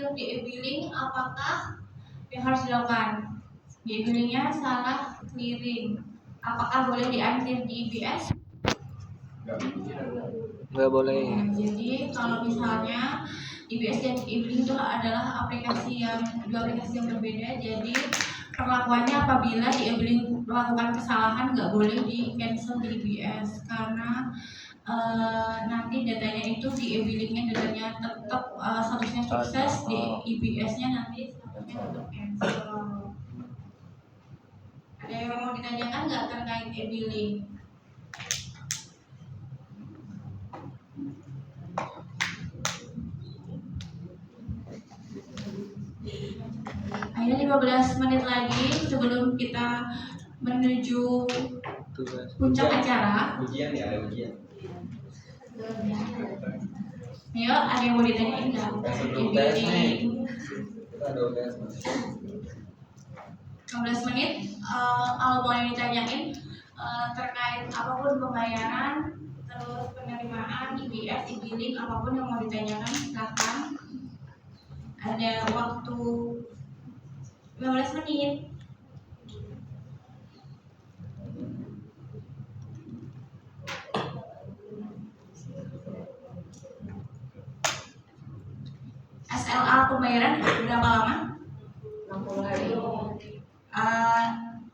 untuk di e-billing apakah yang harus dilakukan? Di e-billingnya salah clearing, apakah boleh diantir di IBS? Nggak boleh. Jadi kalau misalnya IBS dan e-billing itu adalah dua aplikasi yang berbeda. Jadi perlakuannya apabila di e-billing melakukan kesalahan nggak boleh di cancel di IBS karena nanti datanya itu di e-billingnya datanya tetap statusnya sukses, di IBS-nya nanti statusnya tetap cancel. Ada yang mau ditanyakan nggak terkait e-billing? Hanya 15 menit lagi sebelum kita menuju puncak acara. Ujian ya, ada ujian. Ayo, ada yang mau ditanyain nggak? Sebelum tes nih, kita ada UTS. 15 menit. Kalau mau yang ditanyain terkait apapun pembayaran, terus penerimaan, IBS, e-billing, apapun yang mau ditanyakan silakan. Ada waktu 15 menit. SLA pembayaran berapa lama? 60 hari.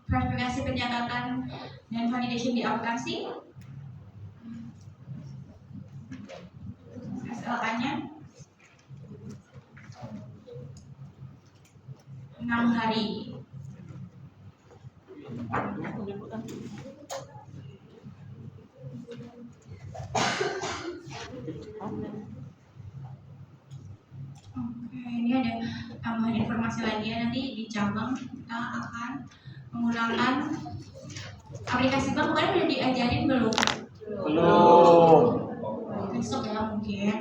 Verifikasi pencatatan dan validation di aplikasi. SLA-nya 6 hari. Oke, ini ada tambahan informasi lagi ya, nanti di cabang kita akan menggunakan aplikasi bank. Kemarin udah diajarin belum? Belum. Besok ya mungkin.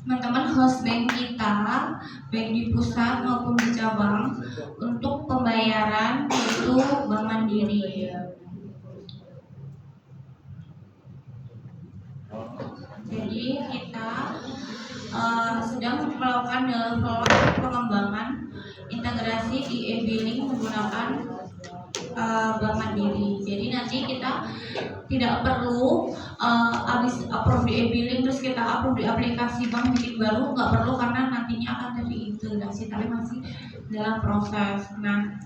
Teman-teman, host bank kita, baik di pusat maupun di cabang, untuk pembayaran itu Bank Mandiri. Jadi kita sedang melakukan development pengembangan integrasi di e-billing menggunakan Bank Mandiri. Jadi nanti kita tidak perlu habis approve di e-billing terus kita approve di aplikasi bank bikin baru, nggak perlu karena nantinya akan terintegrasi, tapi masih dalam proses. Nah,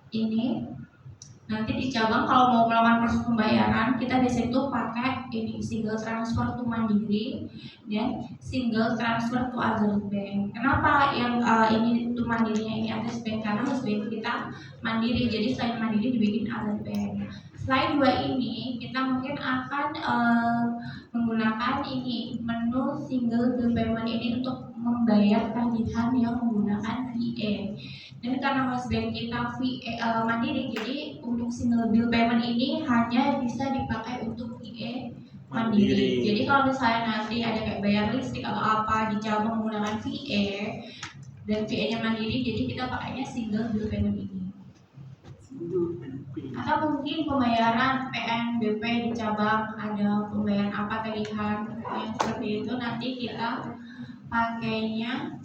ini nanti di cabang kalau mau melakukan proses pembayaran kita biasanya itu pakai ini single transfer to Mandiri dan single transfer to other bank. Kenapa yang ini to Mandirinya ini other bank? Karena host bank kita Mandiri, jadi selain Mandiri dibikin other bank. Selain dua ini kita mungkin akan menggunakan ini menu single bill payment ini untuk membayar tagihan yang menggunakan VA. Dan karena host bank kita Mandiri, jadi untuk single bill payment ini hanya bisa dipakai untuk VA Mandiri. Jadi kalau misalnya nanti ada kayak bayar listrik atau apa di cabang menggunakan VA dan VA-nya Mandiri, jadi kita pakainya single bill payment ini. Atau mungkin pembayaran PNBP di cabang ada pembayaran apa tagihan yang seperti itu, nanti kita pakainya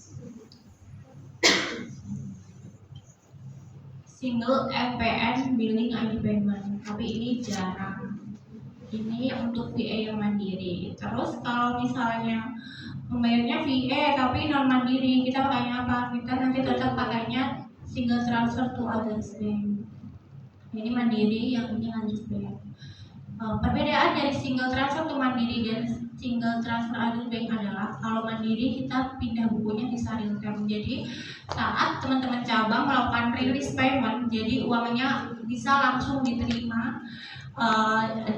single FPN billing ID payment, tapi ini jarang. Ini untuk VA yang Mandiri. Terus kalau misalnya pembayarnya VA tapi non Mandiri, kita pakainya apa? Kita nanti tetap pakainya single transfer to others bank. Ini Mandiri, yang ini others bank. Perbedaan dari single transfer to Mandiri dan single transfer others bank adalah kalau Mandiri kita pindah bukunya di real time. Jadi saat teman-teman cabang melakukan release payment, jadi uangnya bisa langsung diterima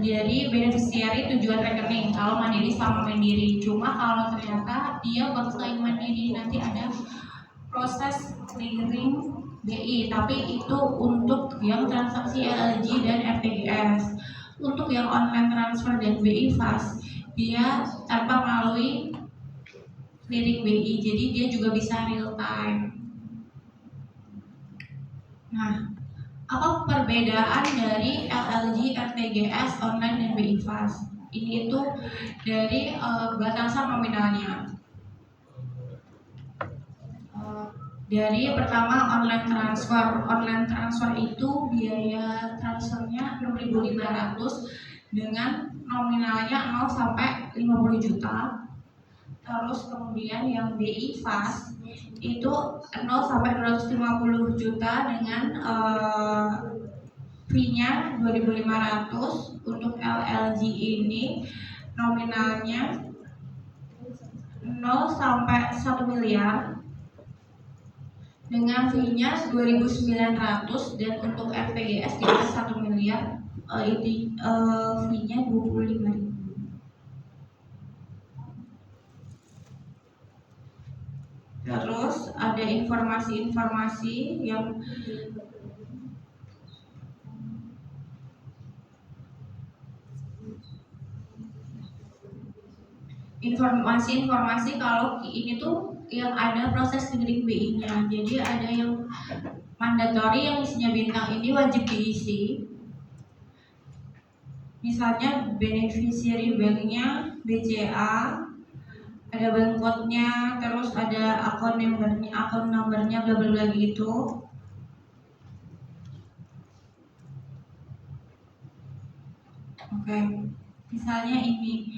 dari beneficiary tujuan rekening kalau Mandiri sama Mandiri. Cuma kalau ternyata dia selain Mandiri nanti ada proses clearing BI, tapi itu untuk yang transaksi LLG dan RTGS. Untuk yang online transfer dan BI fast, dia tanpa melalui clearing BI, jadi dia juga bisa real time. Nah, apa perbedaan dari LLG, RTGS, online dan BI Fast? Ini itu dari batasan nominalnya. Dari pertama online transfer itu biaya transfernya 6.500 dengan nominalnya 0 sampai 50 juta. Terus kemudian yang BI Fast itu 0 sampai 250 juta dengan fee-nya 2.500. Untuk LLG ini nominalnya 0 sampai 1 miliar dengan fee-nya 2.900, dan untuk RTGS di atas 1 miliar fee-nya 25.000. Terus ada informasi-informasi yang kalau ini tuh yang ada proses rekening BI-nya. Jadi ada yang mandatory yang isinya bintang ini wajib diisi. Misalnya beneficiary bank-nya BCA, ada bank code-nya, terus ada akun numbernya bla bla bla gitu. Oke. Misalnya ini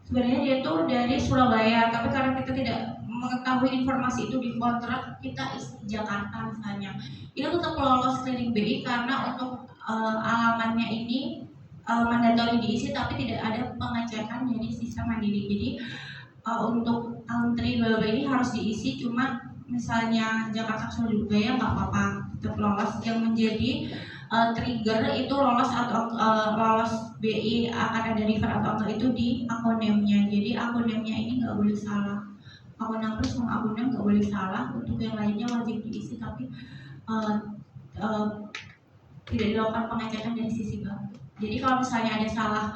sebenarnya dia tuh dari Surabaya, tapi karena kita tidak mengetahui informasi itu di kontrak, kita isi Jakarta misalnya. Itu tetap lolos screening BI karena untuk alamannya ini mandatory diisi, tapi tidak ada pengecekan dari sistem mandiri. Jadi untuk country bla bla ini harus diisi, cuma misalnya Jakarta Surabaya nggak apa-apa, tetap lolos. Yang menjadi trigger itu lolos atau lolos BI akan ada refer atau enggak itu di akun name-nya. Jadi akun name-nya ini nggak boleh salah. Akun number sama akun name nggak boleh salah. Untuk yang lainnya wajib diisi, tapi tidak dilakukan pengecekan dari sisi bank. Jadi kalau misalnya ada salah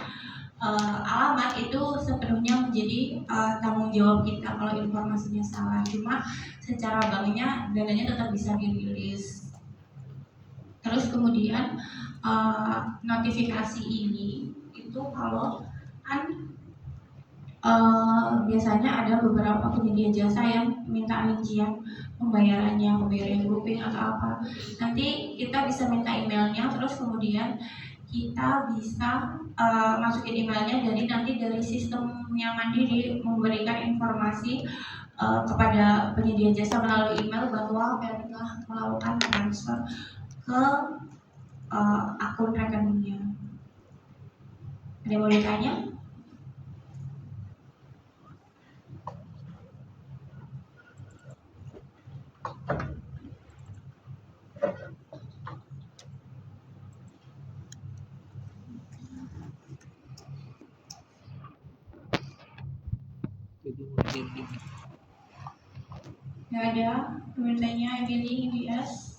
alamat, itu sepenuhnya menjadi tanggung jawab kita kalau informasinya salah. Cuma secara banknya dananya tetap bisa dirilis. Terus kemudian notifikasi ini itu kalau kan biasanya ada beberapa penyedia jasa yang minta rincian pembayarannya grouping atau apa. Nanti kita bisa minta emailnya, terus kemudian kita bisa masukin emailnya, jadi nanti dari sistemnya Mandiri memberikan informasi kepada penyedia jasa melalui email bahwa kalian telah melakukan transfer ke akun rekeningnya. Ada yang mau ditanya? Nggak ada. Bertanya Emily IBS.